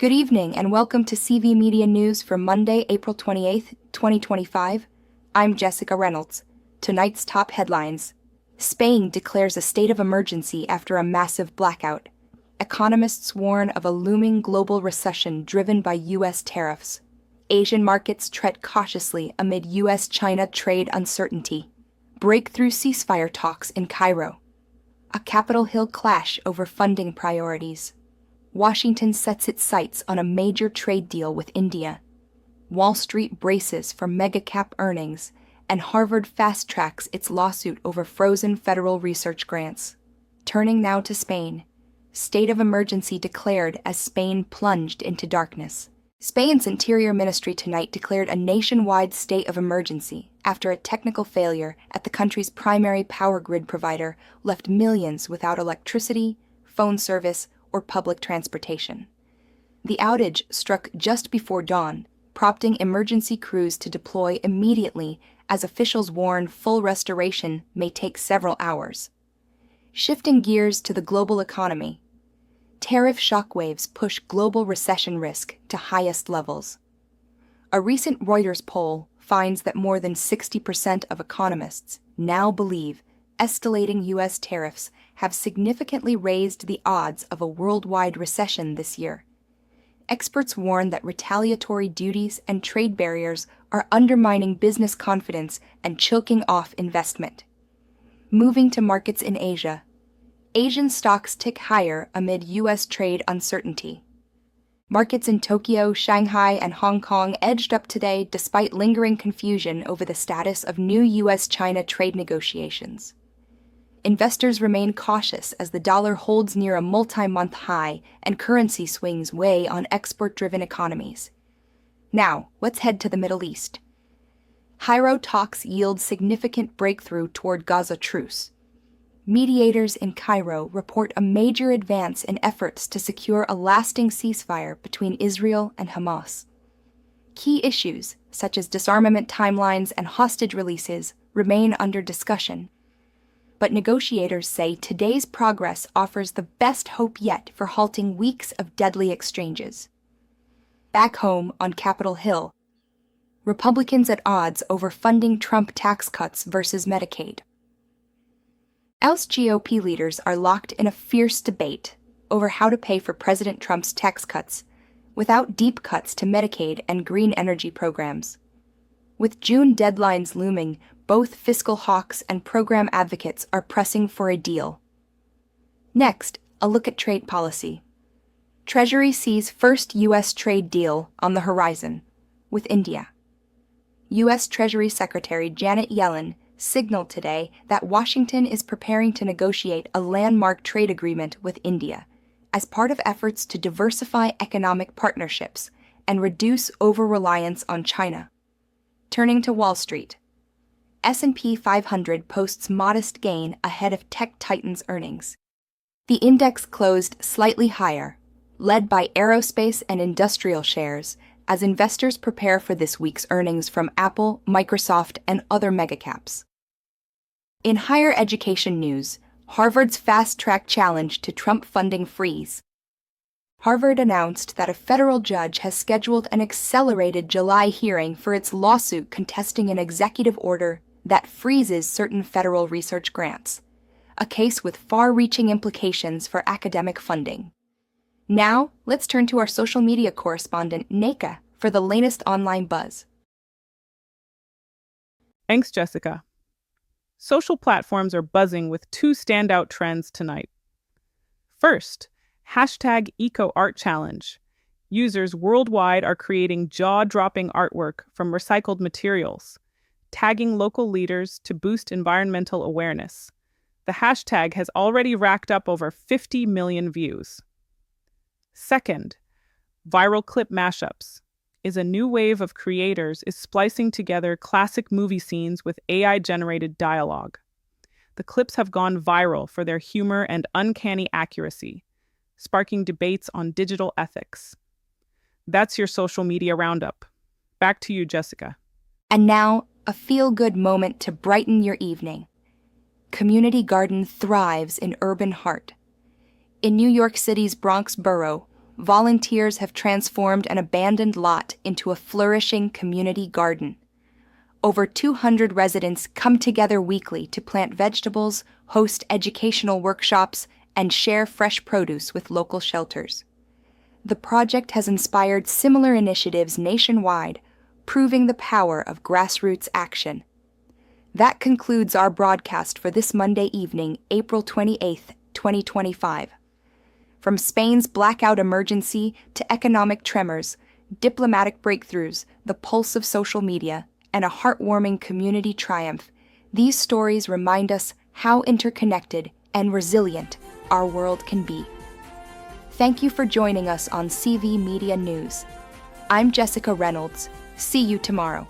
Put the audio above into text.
Good evening and welcome to CV Media News for Monday, April 28th, 2025. I'm Jessica Reynolds. Tonight's top headlines. Spain declares a state of emergency after a massive blackout. Economists warn of a looming global recession driven by U.S. tariffs. Asian markets tread cautiously amid U.S.-China trade uncertainty. Breakthrough ceasefire talks in Cairo. A Capitol Hill clash over funding priorities. Washington sets its sights on a major trade deal with India. Wall Street braces for mega-cap earnings, and Harvard fast-tracks its lawsuit over frozen federal research grants. Turning now to Spain. State of emergency declared as Spain plunged into darkness. Spain's Interior Ministry tonight declared a nationwide state of emergency after a technical failure at the country's primary power grid provider left millions without electricity, phone service, or public transportation. The outage struck just before dawn, prompting emergency crews to deploy immediately as officials warn full restoration may take several hours. Shifting gears to the global economy. Tariff shockwaves push global recession risk to highest levels. A recent Reuters poll finds that more than 60% of economists now believe escalating U.S. tariffs have significantly raised the odds of a worldwide recession this year. Experts warn that retaliatory duties and trade barriers are undermining business confidence and choking off investment. Moving to markets in Asia. Asian stocks tick higher amid U.S. trade uncertainty. Markets in Tokyo, Shanghai, and Hong Kong edged up today despite lingering confusion over the status of new U.S.-China trade negotiations. Investors remain cautious as the dollar holds near a multi-month high and currency swings weigh on export-driven economies. Now, let's head to the Middle East. Cairo talks yield significant breakthrough toward Gaza truce. Mediators in Cairo report a major advance in efforts to secure a lasting ceasefire between Israel and Hamas. Key issues, such as disarmament timelines and hostage releases, remain under discussion. But negotiators say today's progress offers the best hope yet for halting weeks of deadly exchanges. Back home on Capitol Hill, Republicans at odds over funding Trump tax cuts versus Medicaid. House GOP leaders are locked in a fierce debate over how to pay for President Trump's tax cuts without deep cuts to Medicaid and green energy programs. With June deadlines looming, both fiscal hawks and program advocates are pressing for a deal. Next, a look at trade policy. Treasury sees first U.S. trade deal on the horizon, with India. U.S. Treasury Secretary Janet Yellen signaled today that Washington is preparing to negotiate a landmark trade agreement with India as part of efforts to diversify economic partnerships and reduce over-reliance on China. Turning to Wall Street. S&P 500 posts modest gain ahead of tech titans' earnings. The index closed slightly higher, led by aerospace and industrial shares, as investors prepare for this week's earnings from Apple, Microsoft, and other megacaps. In higher education news, Harvard's fast-track challenge to Trump funding freeze. Harvard announced that a federal judge has scheduled an accelerated July hearing for its lawsuit contesting an executive order that freezes certain federal research grants, a case with far-reaching implications for academic funding. Now, let's turn to our social media correspondent, Neka, for the latest online buzz. Thanks, Jessica. Social platforms are buzzing with two standout trends tonight. First, #EcoArtChallenge. Users worldwide are creating jaw-dropping artwork from recycled materials, tagging local leaders to boost environmental awareness. The hashtag has already racked up over 50 million views. Second, viral clip mashups is a new wave of creators is splicing together classic movie scenes with AI-generated dialogue. The clips have gone viral for their humor and uncanny accuracy, sparking debates on digital ethics. That's your social media roundup. Back to you, Jessica. And now, a feel-good moment to brighten your evening. Community garden thrives in urban heart. In New York City's Bronx borough, volunteers have transformed an abandoned lot into a flourishing community garden. Over 200 residents come together weekly to plant vegetables, host educational workshops, and share fresh produce with local shelters. The project has inspired similar initiatives nationwide, proving the power of grassroots action. That concludes our broadcast for this Monday evening, April 28th, 2025. From Spain's blackout emergency to economic tremors, diplomatic breakthroughs, the pulse of social media, and a heartwarming community triumph, these stories remind us how interconnected and resilient our world can be. Thank you for joining us on CV Media News. I'm Jessica Reynolds. See you tomorrow.